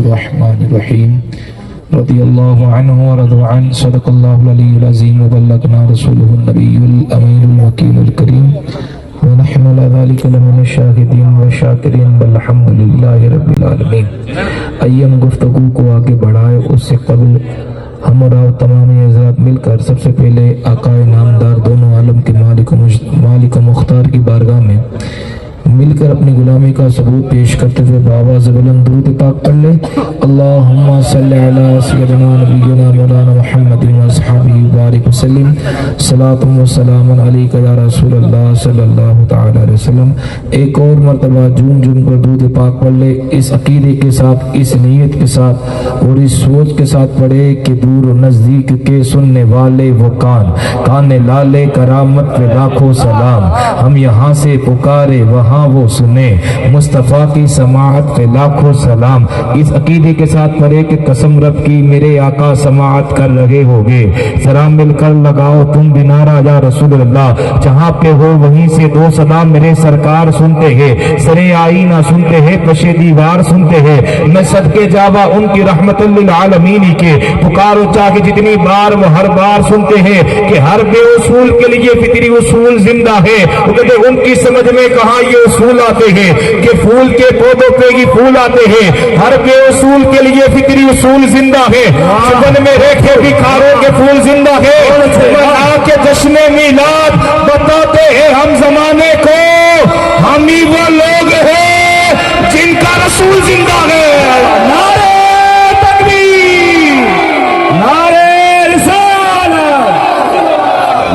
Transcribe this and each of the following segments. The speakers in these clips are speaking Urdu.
الرحمن الرحیم رضی اللہ عنہ ورضوا عنہ صدق اللہ العلی العظیم وبلغنا رسولہ النبی الامین الوکیل الکریم ونحن على ذلك لمن الشاہدین والشاکرین والحمد للہ رب العالمین۔ ایام گفتگو کو آگے بڑھائے اس سے قبل ہم اور آپ تمام حضرات مل کر سب سے پہلے آقا نامدار دونوں عالم کے مالک و مختار کی بارگاہ میں مل کر اپنی غلامی کا ثبوت پیش کرتے ہوئے بآواز بلند درود پاک پڑھ لے۔ اللہم صلی علی سیدنا نبینا مولانا محمد واصحابہ وبارک وسلم، صلاۃ و سلام علیک یا رسول اللہ صلی اللہ تعالی علیہ وسلم۔ ایک اور مرتبہ جھوم جھوم کر درود پاک پڑھ لے، اس عقیدے کے ساتھ، اس نیت کے ساتھ اور اس سوچ کے ساتھ پڑھے کہ دور و نزدیک کے سننے والے وہ کان لالے کرامت پہ لاکھوں سلام، ہم یہاں سے پکارے وہاں وہ سنے، مصطفیٰ کی سماعت پہ لاکھوں سلام۔ اس عقیدے کے ساتھ پڑھے کہ قسم رب کی میرے آقا سماعت کر رہے ہوگے، ذرا مل کر لگاؤ تم بھی نعرہ یا رسول اللہ، جہاں پہ ہو وہیں سے دو صدا میرے سرکار سنتے ہیں، سرے آئینہ سنتے ہیں، پشے دیوار سنتے ہیں، میں صدقے جاوا ان کی رحمت للعالمین کے، پکارو چاہے جتنی بار وہ ہر بار سنتے ہیں کہ ہر بے اصول کے لیے فطری اصول زندہ ہے، کہتے ان کی سمجھ میں کہاں یہ اصول آتے ہیں کہ پھول کے پودوں پہ ہی پھول آتے ہیں، ہر بے اصول کے لیے فطری اصول زندہ ہے، سبن میں ریکھے بھکاروں کے پھول زندہ ہے، منا کے جشن میلاد بتاتے ہیں ہم زمانے کو، ہم ہی وہ لوگ ہیں جن کا رسول زندہ ہے۔ نعرہ تکبیر، نعرہ رسالت،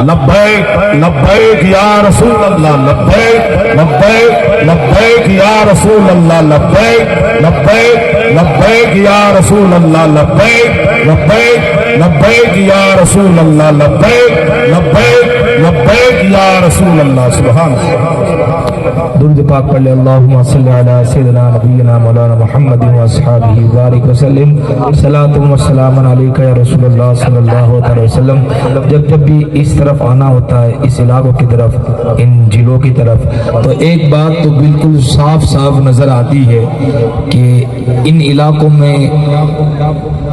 لبیک لبیک یا رسول اللہ، لبیک لبیک لبیک یا رسول اللہ، لبیک لبیک لبیک یا رسول اللہ، لبیک لبیک لبیک یا رسول اللہ، لبیک لبیک لبیک یا رسول اللہ۔ سبحان اللہ۔ درود پاک پڑھ لے۔ اللہم صلی علی سیدنا نبینا مولانا محمد واصحابہ وبارک وسلم، صلاۃ و سلام علیک یا رسول اللہ صلی اللہ علیہ وسلم۔ جب بھی اس طرف آنا ہوتا ہے، اس علاقوں کی طرف، ان ضلعوں کی طرف، تو ایک بات تو بالکل صاف صاف نظر آتی ہے کہ ان علاقوں میں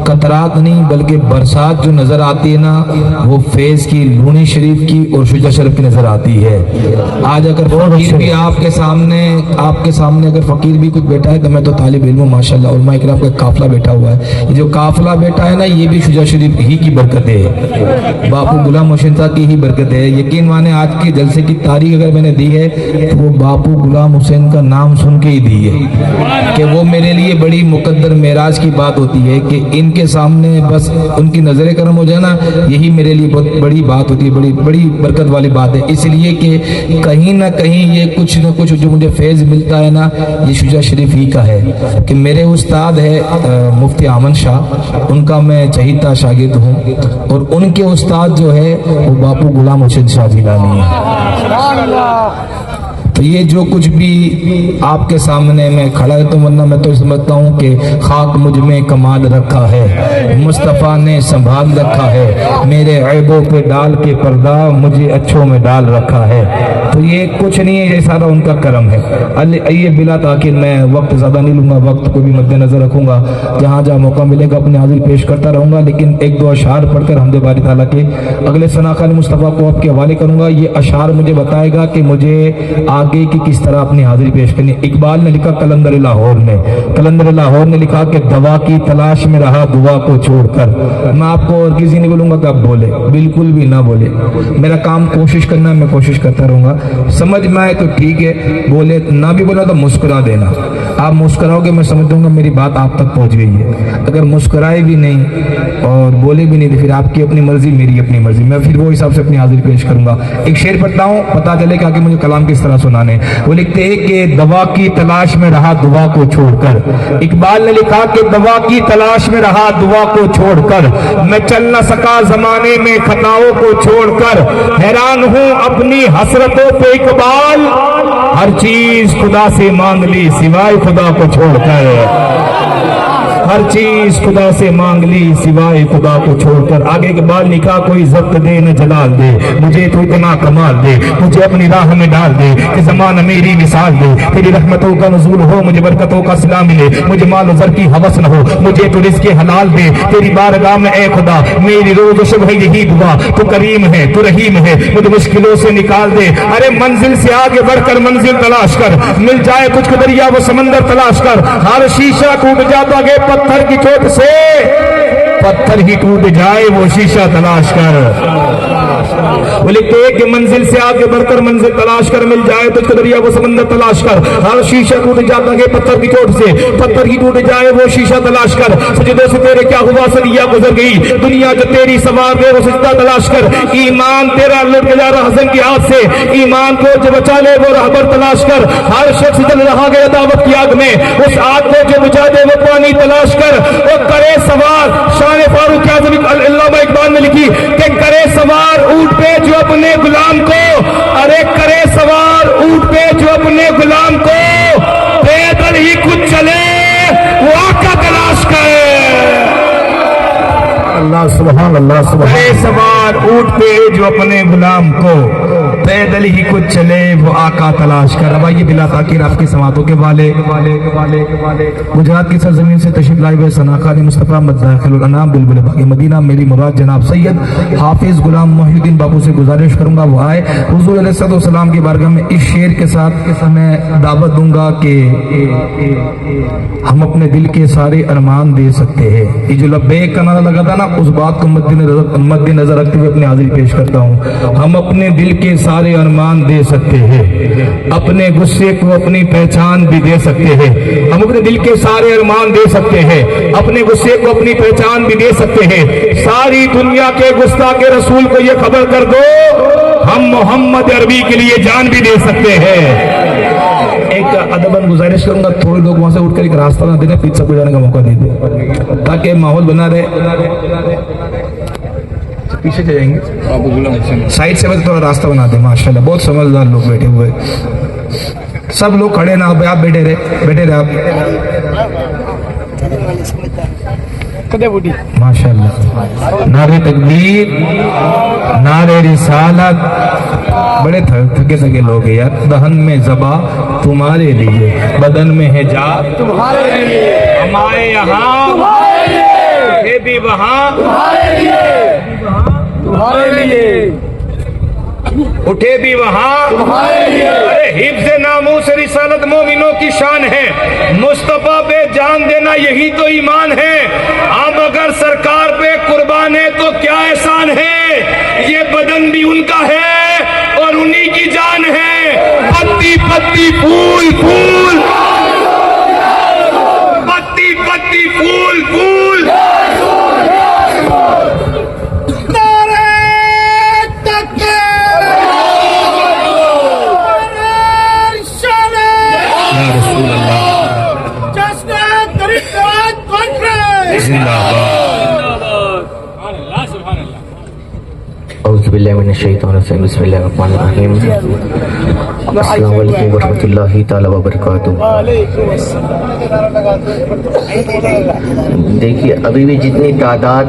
قطرات نہیں بلکہ برسات جو نظر آتی ہے نا، وہ فیض کی، لونی شریف کی اور شجاع شریف کی نظر آتی ہے۔ آج اگر فقیر بھی آپ کے سامنے اگر فقیر بھی کچھ بیٹھا ہے تو میں تو طالب علم ہوں ماشاءاللہ، علماء کرام کا قافلہ بیٹھا ہوا ہے، یہ جو قافلہ بیٹھا ہے نا یہ بھی شجاع شریف ہی کی برکت ہے، باپو غلام حسین صاحب کی ہی برکت ہے۔ یقین مانے آج کے جلسے کی تاریخ اگر میں نے دی ہے تو وہ باپو غلام حسین کا نام سن کے ہی دی ہے، کہ وہ میرے لیے بڑی مقدر معراج کی بات ہوتی ہے کہ ان کے سامنے بس ان کی نظر کرم ہو جانا، یہی میرے لیے بہت بڑی بات ہوتی ہے، بڑی برکت والی بات ہے، اس لیے کہ کہیں نہ کہیں یہ کچھ نہ کچھ جو مجھے فیض ملتا ہے نا یہ شجاع شریف ہی کا ہے۔ کہ میرے استاد ہے مفتی آمن شاہ، ان کا میں چہیتا شاگرد ہوں، اور ان کے استاد جو ہے وہ باپو غلام حسین شاہ جیلانی ہے۔ تو یہ جو کچھ بھی آپ کے سامنے میں کھڑا ہے تو ورنہ میں تو سمجھتا ہوں کہ خاک مجھ میں کمال رکھا ہے، مصطفیٰ نے سنبھال رکھا ہے، میرے عیبوں پہ ڈال کے پردہ مجھے اچھوں میں ڈال رکھا ہے۔ تو یہ کچھ نہیں ہے، یہ سارا ان کا کرم ہے۔ آئیے بلا تاکہ میں وقت زیادہ نہیں لوں گا، وقت کو بھی مد نظر رکھوں گا، جہاں جہاں موقع ملے گا اپنی حاضری پیش کرتا رہوں گا، لیکن ایک دو اشعار پڑھ کر حمد باری تعالیٰ کے اگلے ثنا خان مصطفیٰ کو آپ کے حوالے کروں گا۔ یہ اشعار مجھے بتائے گا کہ مجھے آگے کی کس طرح اپنی حاضری پیش کرنی۔ اقبال نے لکھا، کلندر لاہور نے لکھا کہ دوا کی تلاش میں رہا دعا کو چھوڑ کر۔ میں آپ کو اور کسی نہیں بولوں گا کہ آپ بولے، بالکل بھی نہ بولے، میرا کام کوشش کرنا ہے، میں کوشش کرتا رہوں گا، سمجھ میں آئے تو ٹھیک ہے، بولے نہ بھی بولا تو مسکرا دینا، آپ مسکراؤ گے میں سمجھ دوں گا میری بات آپ تک پہنچ گئی ہے۔ اگر مسکرائے بھی نہیں اور بولے بھی نہیں تو پھر آپ کی اپنی مرضی میری اپنی مرضی، میں پھر وہ حساب سے اپنی حاضری پیش کروں گا۔ ایک شعر پڑھتا ہوں، پتہ چلے کہ آگے مجھے کلام کس طرح سنانے۔ وہ لکھتے ہیں کہ دوا کی تلاش میں رہا دعا کو چھوڑ کر۔ اقبال نے لکھا کہ دوا کی تلاش میں رہا دعا کو چھوڑ کر، میں چل نہ سکا زمانے میں خطاؤں کو چھوڑ کر، حیران ہوں اپنی حسرتوں پہ اقبال، ہر چیز خدا سے مانگ لی سوائے خدا کو چھوڑ کر۔ ہر چیز خدا سے مانگ لی سوائے خدا کو چھوڑ کر. آگے کے بال نکاح کوئی ضبط دے نہ جلال دے, مجھے تو اتنا کمال دے, مجھے اپنی راہ میں ڈال دے کہ زمانہ میری مثال دے. تیری رحمتوں کا نزول ہو, مجھے برکتوں کا صلہ ملے, مجھے مال و زر کی ہوس نہ ہو, مجھے تو رزق حلال دے. تیری بارگاہ میں اے خدا میری روز و شب ہے یہی دعا, تو کریم ہے تو رحیم ہے, مجھے مشکلوں سے نکال دے. ارے منزل سے آگے بڑھ کر منزل تلاش کر, مل جائے تجھ کو دریا وہ سمندر تلاش کر. ہر شیشہ ٹوٹ جاتا ہے پتھر کی چوٹ سے, پتھر ہی ٹوٹ جائے وہ شیشہ تلاش کر. وہ لکھتے ہیں کہ منزل سے آگے بڑھ کر منزل تلاش کر, مل جائے تجھ کو دریا وہ سمندر تلاش کر. ہر شیشہ ٹوٹ جاتا ہے پتھر کی چوٹ سے, پتھر ہی ٹوٹ جائے وہ شیشہ تلاش کر. سجدوں سے تیرے کیا ہوا سریا گزر گئی, دنیا جو تیری سوار دے وہ سجدہ تلاش کر. ایمان تیرا لٹ گیا حسن کی ہاتھ سے, ایمان کو جو بچا لے وہ رہبر تلاش کر. ہر شخص جل رہا گیا دعوت کی آگ میں, اس آگ کو جو بچا دے وہ پانی تلاش کر. وہ کرے سوار, شان فاروق اعظم علامہ اقبال نے لکھی کہ کرے سوار اونٹ پہ جو اپنے غلام کو, ارے کرے سوار اونٹ پہ جو اپنے غلام کو, پیدل ہی کچھ چلے وہ آقا تلاش کرے. اللہ سبحان اللہ سبحان. کرے سوار اونٹ پہ جو اپنے غلام کو, پیدل ہی کچھ چلے وہ آقا تلاش کر. اب آئیے بلا تاخیر آپ کی سماعتوں کے والے گجرات کی سرزمین سے تشریف لائے ہوئے ثناخوان مصطفیٰ مداخل الانام بلبل باغ مدینہ میری مراد جناب سید حافظ غلام محی الدین بابو سے گزارش کروں گا وہ آئے حضور علیہ السلام کی بارگاہ میں اس شعر کے ساتھ میں دعوت دوں گا کہ ہم اپنے دل کے سارے ارمان دے سکتے ہیں. یہ جو لبیک کا نعرہ لگا تھا نا, اس بات کو مد نظر رکھتے ہوئے اپنی حاضری پیش کرتا ہوں. ہم اپنے دل کے سارے ارمان دے سکتے ہیں, اپنے غصے کو اپنی پہچان بھی دے سکتے ہیں. ہم اپنے دل کے سارے ارمان دے سکتے ہیں, اپنے غصے کو اپنی پہچان بھی دے سکتے ہیں. ساری دنیا کے گستاخ رسول کو یہ خبر کر دو ہم محمد عربی کے لیے جان بھی دے سکتے ہیں. ایک ادباً گزارش کروں گا تھوڑے لوگ وہاں سے اٹھ کر ایک راستہ نہ دینے, پیچھے کو جانے کا موقع دے دیں تاکہ ماحول بنا رہے. پیچھے جائیں گے سائڈ سے تھوڑا راستہ بنا دیں. ماشاءاللہ بہت سمجھدار لوگ بیٹھے ہوئے, سب لوگ کھڑے نہ, آپ بیٹھے رہے آپ. ماشاءاللہ نعرہ تکبیر, نعرہ رسالت. بڑے تھکے تھکے لوگ ہیں یار. دہن میں زبا تمہارے لیے, بدن میں ہے جا تمہارے لیے, ہمارے یہاں یہ بھی وہاں تمہارے لیے, اٹھے بھی وہاں تمہارے لیے. ارے حفظ ناموس رسالت مومنوں کی شان ہے, مصطفیٰ پہ جان دینا یہی تو ایمان ہے. ہم اگر سرکار پہ قربان ہے تو کیا احسان ہے, یہ بدن بھی ان کا ہے اور انہی کی جان ہے. پتی پتی پھول پھول, پتی پتی پھول پھول. اعوذ باللہ من الشیطان الرجیم, بسم اللہ الرحمن الرحیم. السلام علیکم ورحمۃ اللہ تعالی وبرکاتہ. دیکھیے ابھی بھی جتنی تعداد